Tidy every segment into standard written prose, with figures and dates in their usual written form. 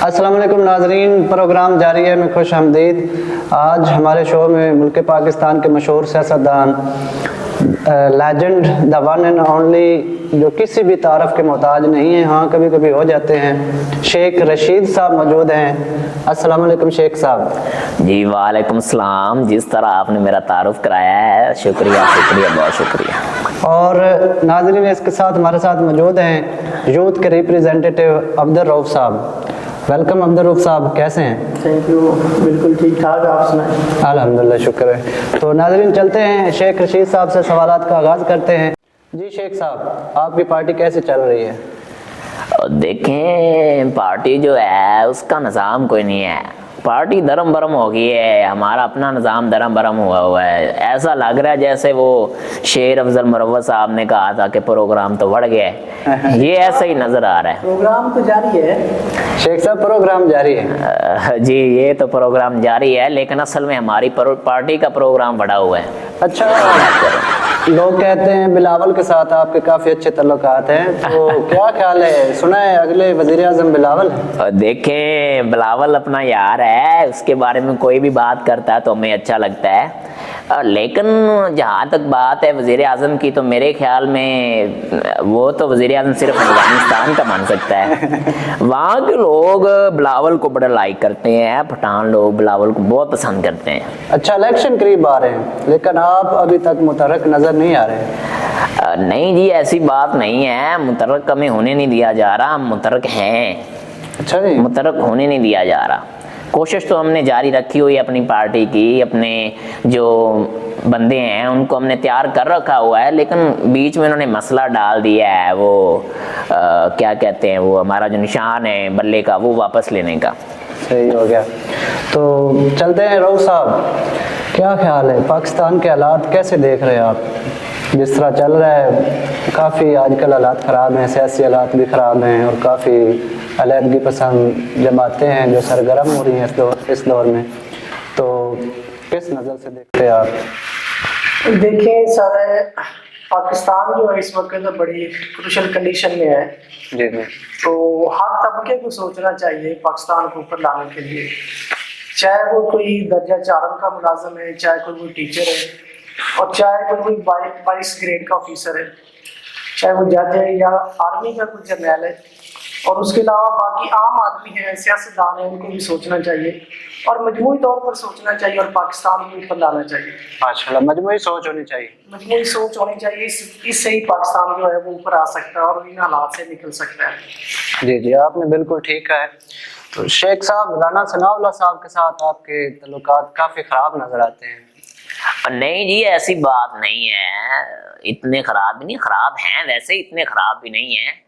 अस्सलाम वालेकुम नाजरीन, प्रोग्राम जारी है में खुश आमदीद। आज हमारे शो में मुल्क पाकिस्तान के मशहूर सियासतदान legend the one and only जो किसी भी तारफ़ के मोहताज नहीं है, हाँ कभी कभी हो जाते हैं, शेख रशीद साहब मौजूद हैं। अस्सलाम वालेकुम शेख साहब। जी वालेकुम सलाम। जिस तरह आपने मेरा तारुफ कराया है, शुक्रिया शुक्रिया, बहुत शुक्रिया। और नाजरीन इसके साथ हमारे साथ मौजूद हैं यूथ के रिप्रेजेंटेटिव अब्दुल रऊफ साहब। वेलकम अब्दुल रऊफ साहब, कैसे हैं? थैंक यू, बिल्कुल ठीक ठाक, आप सुनाएं। अल्हम्दुलिल्लाह, शुक्र है। तो नाज़रीन चलते हैं शेख रशीद साहब से सवालात का आगाज़ करते हैं। जी शेख साहब, आपकी पार्टी कैसे चल रही है? देखें, पार्टी जो है उसका निज़ाम कोई नहीं है। पार्टी धर्म भरम हो गई है, हमारा अपना निज़ाम धर्म भरम हुआ है। ऐसा लग रहा है जैसे वो शेर अफजल मुरव्वत साहब ने कहा था कि प्रोग्राम तो बढ़ गया है। ये ऐसा ही नज़र आ रहा है। प्रोग्राम तो जारी है शेख साहब, प्रोग्राम जारी है। जी, ये तो प्रोग्राम जारी है, लेकिन असल में हमारी पार्टी का प्रोग्राम बढ़ा हुआ है। अच्छा, लोग कहते हैं बिलावल के साथ आपके काफ़ी अच्छे तल्लुकात हैं, तो क्या ख्याल है? सुना है अगले वज़ीर आज़म बिलावल है। देखें, बिलावल अपना यार है, उसके बारे में कोई भी बात करता है तो हमें अच्छा लगता है। लेकिन जहाँ तक बात है वज़ीर आज़म की, तो मेरे ख्याल में वो तो वज़ीर आज़म सिर्फ अफगानिस्तान का मान सकता है। वहाँ के लोग बिलावल को बड़ा लाइक करते हैं, पठान लोग बिलावल को बहुत पसंद करते हैं। अच्छा, इलेक्शन करीब आ रहे हैं, लेकिन आप अभी तक मुतहर्रिक नज़र नहीं आ रहे। नहीं जी, ऐसी बात नहीं है। मुतहर्रिक हमें होने नहीं दिया जा रहा, हम मुतहर्रिक हैं। अच्छा जी, मुतहर्रिक होने नहीं दिया जा रहा। कोशिश तो हमने जारी रखी हुई है अपनी पार्टी की, अपने जो बंदे हैं उनको हमने तैयार कर रखा हुआ है, लेकिन बीच में उन्होंने मसला डाल दिया है। वो क्या कहते हैं, वो हमारा जो निशान है बल्ले का, वो वापस लेने का। सही हो गया। तो चलते हैं रऊफ साहब, क्या ख्याल है पाकिस्तान के हालात कैसे देख रहे हैं आप? जिस तरह चल रहा है, काफ़ी आजकल हालात ख़राब हैं, सियासी हालात भी ख़राब हैं, और काफ़ी अलहदगी पसंद जमातें हैं जो सरगर्म हो रही हैं इस दौर में। तो किस नज़र से देखते हैं आप? देखें सर, पाकिस्तान जो है इस वक्त बड़ी क्रूशल कंडीशन में है। जी जी। तो हर तबके को सोचना चाहिए पाकिस्तान को ऊपर लाने के लिए, चाहे वो कोई दर्जा 4 का मुलाजिम है, चाहे कोई टीचर है, और चाहे कोई 22 ग्रेड का ऑफिसर है, चाहे वो जज है या आर्मी का कोई जर्नल है, और उसके अलावा बाकी आम आदमी हैं, सियासतदान हैं, उनको भी सोचना चाहिए और मजमूई तौर पर सोचना चाहिए और पाकिस्तान को ऊपर लाना चाहिए। माशाल्लाह, मजमूई सोच होनी चाहिए। मजमूई सोच होनी चाहिए, इससे ही पाकिस्तान जो है वो ऊपर आ सकता है और इन हालात से निकल सकता है। जी जी, आपने बिल्कुल ठीक कहा है। तो शेख साहब, राना सनाउल्लाह साहब के साथ आपके तल्लुकात काफ़ी ख़राब नज़र आते हैं। नहीं जी, ऐसी बात नहीं है। इतने खराब भी नहीं, खराब हैं वैसे, इतने खराब भी नहीं है।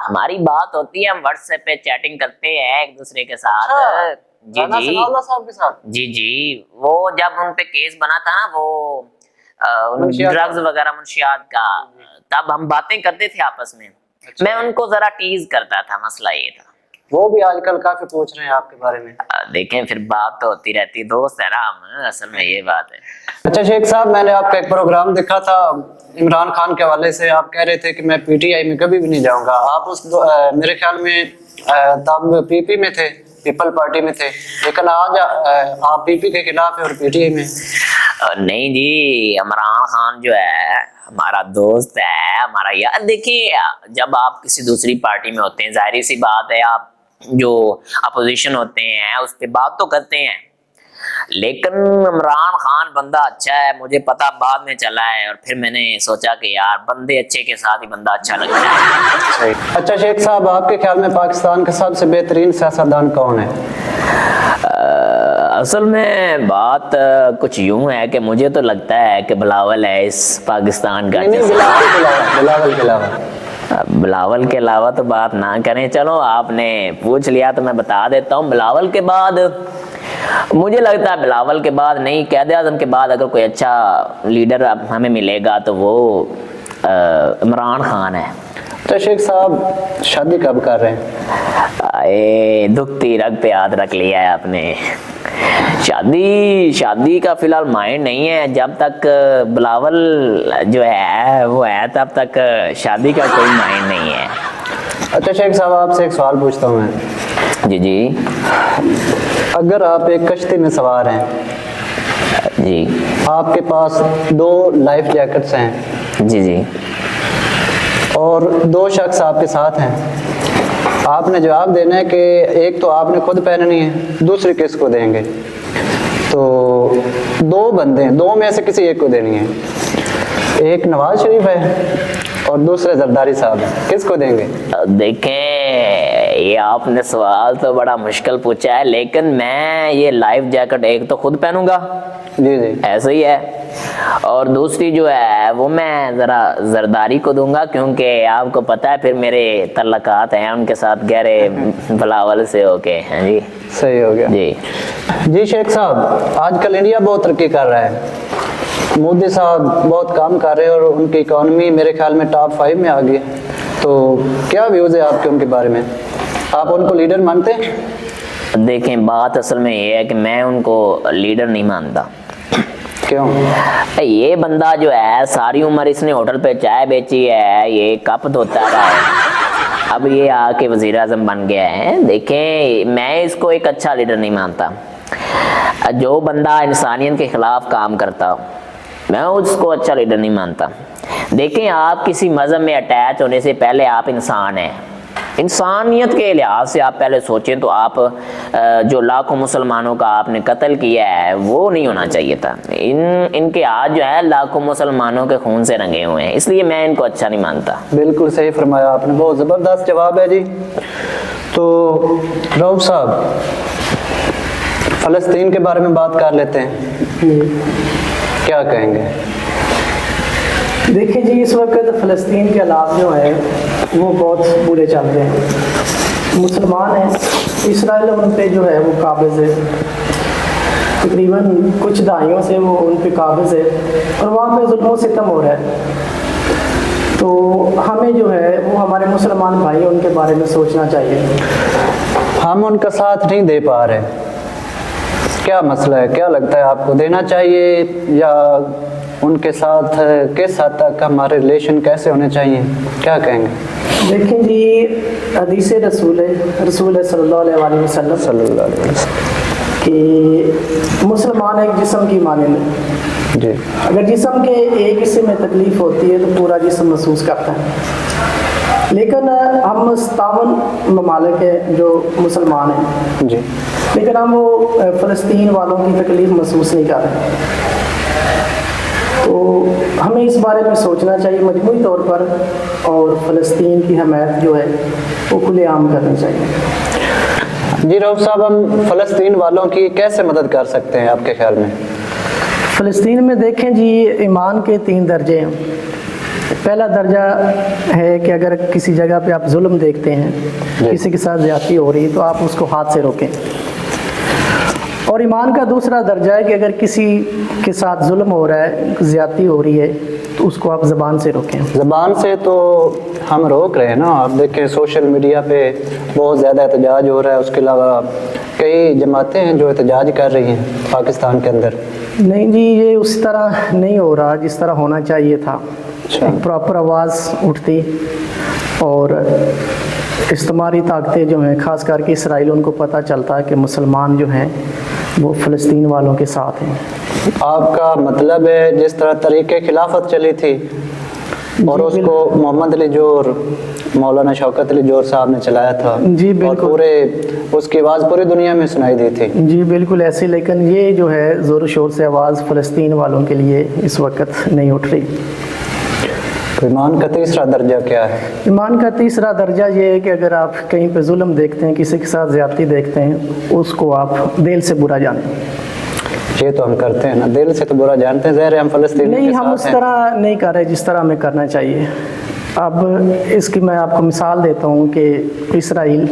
हमारी बात होती है, हम व्हाट्सएप पे चैटिंग करते हैं एक दूसरे के साथ। अच्छा, जी राना जी, सनाउल्लाह साहब के साथ? जी जी। वो जब उन पे केस बना था ना, वो ड्रग्स वगैरह मुंशियात का, तब हम बातें करते थे आपस में। अच्छा। मैं उनको जरा टीज करता था, मसला ये था। वो भी आजकल काफ़ी पूछ रहे हैं आपके बारे में। देखें, फिर बात तो होती रहती, दोस्त है ना हम, असल में ये बात है। अच्छा शेख साहब, मैंने आपका एक प्रोग्राम देखा था इमरान खान के हवाले से। आप कह रहे थे कि मैं पीटीआई में कभी भी नहीं जाऊंगा। आप मेरे ख्याल में तब पीपी में थे, पीपल पार्टी में थे, लेकिन आज आप पीपी के खिलाफ है और पीटीआई में। नहीं जी, इमरान खान जो है हमारा दोस्त है, हमारा यार। देखिए, जब आप किसी दूसरी पार्टी में होते हैं, जाहिर सी बात है आप जो अपोजिशन होते हैं उस पर बात तो करते हैं, लेकिन इमरान खान बंदा अच्छा है, मुझे पता बाद में चला है, और फिर मैंने सोचा कि यार बंदे अच्छे के साथ ही बंदा अच्छा लगता है। अच्छा शेख साहब, आपके ख्याल में पाकिस्तान का सबसे बेहतरीन सियासतदान कौन है? असल में बात कुछ यूं है कि मुझे तो लगता है कि बिलावल है इस पाकिस्तान का। बिलावल के अलावा तो बात ना करें। चलो, आपने पूछ लिया तो मैं बता देता हूँ। बिलावल के बाद मुझे लगता है, बिलावल के बाद नहीं, कायद आज़म के बाद अगर कोई अच्छा लीडर हमें मिलेगा तो वो इमरान खान है। तो शेख साहब, शादी कब कर रहे हैं? दुखती रग पे हाथ रख लिया है आपने। शादी का फिलहाल माइंड नहीं है। जब तक बिलावल जो है वो है, तब तक शादी का कोई माइंड नहीं है। अच्छा शेख साहब, आपसे एक सवाल पूछता हूँ मैं। जी जी अगर आप एक कश्ती में सवार हैं, जी आपके पास 2 लाइफ जैकेट्स हैं जी जी और 2 शख्स आपके साथ हैं, आपने जवाब देना है कि एक तो आपने खुद पहननी है, दूसरी किसको देंगे? तो 2 बंदे हैं, 2 में से किसी एक को देनी है। एक नवाज शरीफ है और दूसरे जरदारी साहब हैं, किसको देंगे? देखें, ये आपने सवाल तो बड़ा मुश्किल पूछा है, लेकिन मैं ये लाइफ जैकेट एक तो खुद पहनूंगा, जी जी, ऐसे ही है, और दूसरी जो है वो मैं ज़रा जरदारी को दूंगा, क्योंकि आपको पता है फिर मेरे तल्लकात हैं उनके साथ गहरे बिलावल से होके हैं जी। सही हो गया जी जी। शेख साहब, आजकल इंडिया बहुत तरक्की कर रहा है, मोदी साहब बहुत काम कर रहे हैं और उनकी इकॉनमी मेरे ख्याल में टॉप 5 में आ गई है। तो क्या व्यूज़ है आपके उनके बारे में? आप उनको लीडर मानते हैं? देखें, बात असल में ये है कि मैं उनको लीडर नहीं मानता। क्यों? ये बंदा जो है सारी उम्र इसने होटल पे चाय बेची है, ये कप धोता रहा है, अब ये आके वज़ीर आज़म बन गया है। देखें, मैं इसको एक अच्छा लीडर नहीं मानता। जो बंदा इंसानियत के ख़िलाफ़ काम करता हो, मैं उसको अच्छा लीडर नहीं मानता। देखें, आप किसी मज़हब में अटैच होने से पहले आप इंसान हैं। इंसानियत के लिहाज से आप पहले सोचें तो आप जो लाखों मुसलमानों का आपने कत्ल किया है वो नहीं होना चाहिए था। इनके हाथ जो है लाखों मुसलमानों के खून से रंगे हुए हैं, इसलिए मैं इनको अच्छा नहीं मानता। बिल्कुल सही फरमाया आपने, बहुत ज़बरदस्त जवाब है जी। तो रऊफ साहब, फ़लस्तीन के बारे में बात कर लेते हैं, क्या कहेंगे? देखिए जी, इस वक्त फ़लस्तीन के हालात जो है वो बहुत बुरे चल रहे हैं। मुसलमान हैं, इसराइल उन पे जो है वो काबिज़ है, तकरीबन कुछ दहाइयों से वो उन पे काबिज़ है और वहाँ पे जुल्म सितम हो रहा है। तो हमें जो है वो हमारे मुसलमान भाई उनके बारे में सोचना चाहिए। हम उनका साथ नहीं दे पा रहे, क्या मसला है? क्या लगता है आपको, देना चाहिए या उनके साथ किस हद तक हमारे रिलेशन कैसे होने चाहिए, क्या कहेंगे? देखें जी, हदीस रसूल सल्लल्लाहु अलैहि वसल्लम कि मुसलमान एक जिस्म की मानंद जी, अगर जिस्म के एक हिस्से में तकलीफ़ होती है तो पूरा जिस्म महसूस करता है। लेकिन हम 57 ममालिक हैं जो मुसलमान हैं जी, लेकिन हम वो फ़लस्तीन वालों की तकलीफ़ महसूस नहीं कर रहे। तो हमें इस बारे में सोचना चाहिए मजमूई तौर पर, और फ़लस्तीन की हमायत जो है वो खुलेआम करनी चाहिए। जी रऊफ साहब, हम फ़लस्तीन वालों की कैसे मदद कर सकते हैं आपके ख्याल में? फ़लस्तीन में देखें जी, ईमान के 3 दर्जे हैं। पहला दर्जा है कि अगर किसी जगह पे आप जुल्म देखते हैं, किसी के साथ ज़्यादती हो रही, तो आप उसको हाथ से रोकें। और ईमान का दूसरा दर्जा है कि अगर किसी के साथ जुल्म हो रहा है, ज़्यादती हो रही है, तो उसको आप ज़बान से रोकें। ज़बान से तो हम रोक रहे हैं ना, आप देखें सोशल मीडिया पे बहुत ज़्यादा एहतजाज हो रहा है, उसके अलावा कई जमातें हैं जो एहतजाज कर रही हैं पाकिस्तान के अंदर। नहीं जी, ये उस तरह नहीं हो रहा जिस तरह होना चाहिए था। एक प्रॉपर आवाज़ उठती और इस्तेमारी ताकतें जो हैं, ख़ास करके इसराइल, उनको पता चलता है कि मुसलमान जो हैं वो फ़लस्तीन वालों के साथ हैं। आपका मतलब है जिस तरह तरीके खिलाफत चली थी और उसको मोहम्मद अली जोर, मौलाना शौकत अली जोर साहब ने चलाया था जी बिल्कुल, और पूरे उसकी आवाज़ पूरी दुनिया में सुनाई दी थी। जी बिल्कुल ऐसे, लेकिन ये जो है ज़ोर शोर से आवाज़ फ़लस्तीन वालों के लिए इस वक्त नहीं उठ रही। तो ईमान का तीसरा दर्जा क्या है? ईमान का तीसरा दर्जा ये है कि अगर आप कहीं पे जुल्म देखते हैं, किसी के साथ ज़्यादती देखते हैं, उसको आप दिल से बुरा जानें। ये तो हम करते हैं ना, दिल से तो बुरा जानते हैं, ज़ाहिर है हम फ़लस्तीन नहीं, के हम साथ उस हैं। तरह नहीं कर रहे जिस तरह हमें करना चाहिए। अब इसकी मैं आपको मिसाल देता हूँ कि इसराइल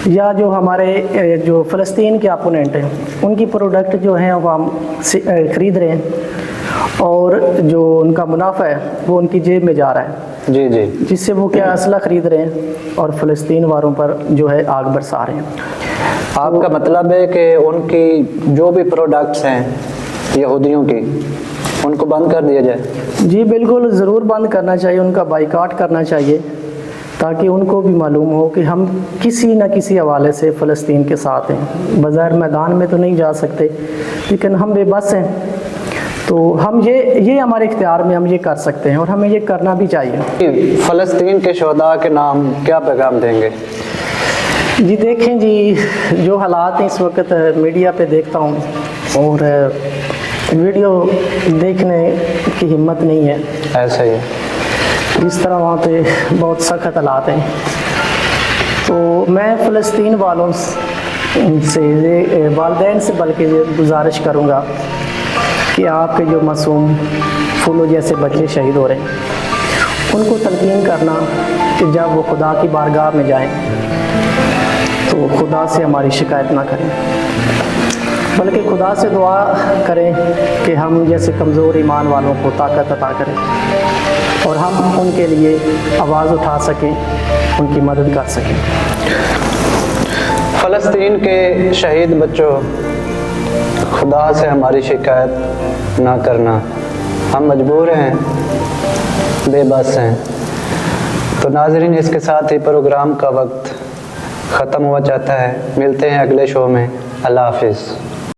या जो हमारे जो फ़लस्तीन के अपोनेंट हैं, उनकी प्रोडक्ट जो हैं वो हम ख़रीद रहे हैं और जो उनका मुनाफा है वो उनकी जेब में जा रहा है। जी जी, जिससे वो क्या असला ख़रीद रहे हैं और फ़लस्तीन वालों पर जो है आग बरसा रहे हैं। आपका मतलब है कि उनकी जो भी प्रोडक्ट्स हैं यहूदियों की, उनको बंद कर दिया जाए? जी बिल्कुल, ज़रूर बंद करना चाहिए, उनका बाइकाट करना चाहिए। تاکہ ان کو بھی معلوم ہو کہ ہم کسی نہ کسی حوالے سے فلسطین کے ساتھ ہیں. بظاہر میدان میں تو نہیں جا سکتے لیکن ہم بے بس ہیں. تو ہم یہ ہمارے اختیار میں ہم یہ کر سکتے ہیں اور ہمیں یہ کرنا بھی چاہیے. فلسطین کے شہداء کے نام کیا پیغام دیں گے؟ جی دیکھیں جی، جو حالات ہیں اس وقت میڈیا پہ دیکھتا ہوں اور ویڈیو دیکھنے کی ہمت نہیں ہے. ایسا ہی ہے. جس طرح وہاں پہ بہت سخت حالات ہیں. تو میں فلسطین والوں سے والدین سے بلکہ گزارش کروں گا کہ آپ کے جو معصوم پھولوں جیسے بچے شہید ہو رہے ہیں ان کو تلقین کرنا کہ جب وہ خدا کی بارگاہ میں جائیں تو خدا سے ہماری شکایت نہ کریں، بلکہ خدا سے دعا کریں کہ ہم جیسے کمزور ایمان والوں کو طاقت عطا کریں اور ہم ان کے لیے آواز اٹھا سکیں، ان کی مدد کر سکیں. فلسطین کے شہید بچوں، خدا سے ہماری شکایت نہ کرنا. ہم مجبور ہیں، بے بس ہیں. تو ناظرین، اس کے ساتھ ہی پروگرام کا وقت ختم ہوا چاہتا ہے. ملتے ہیں اگلے شو میں. اللہ حافظ.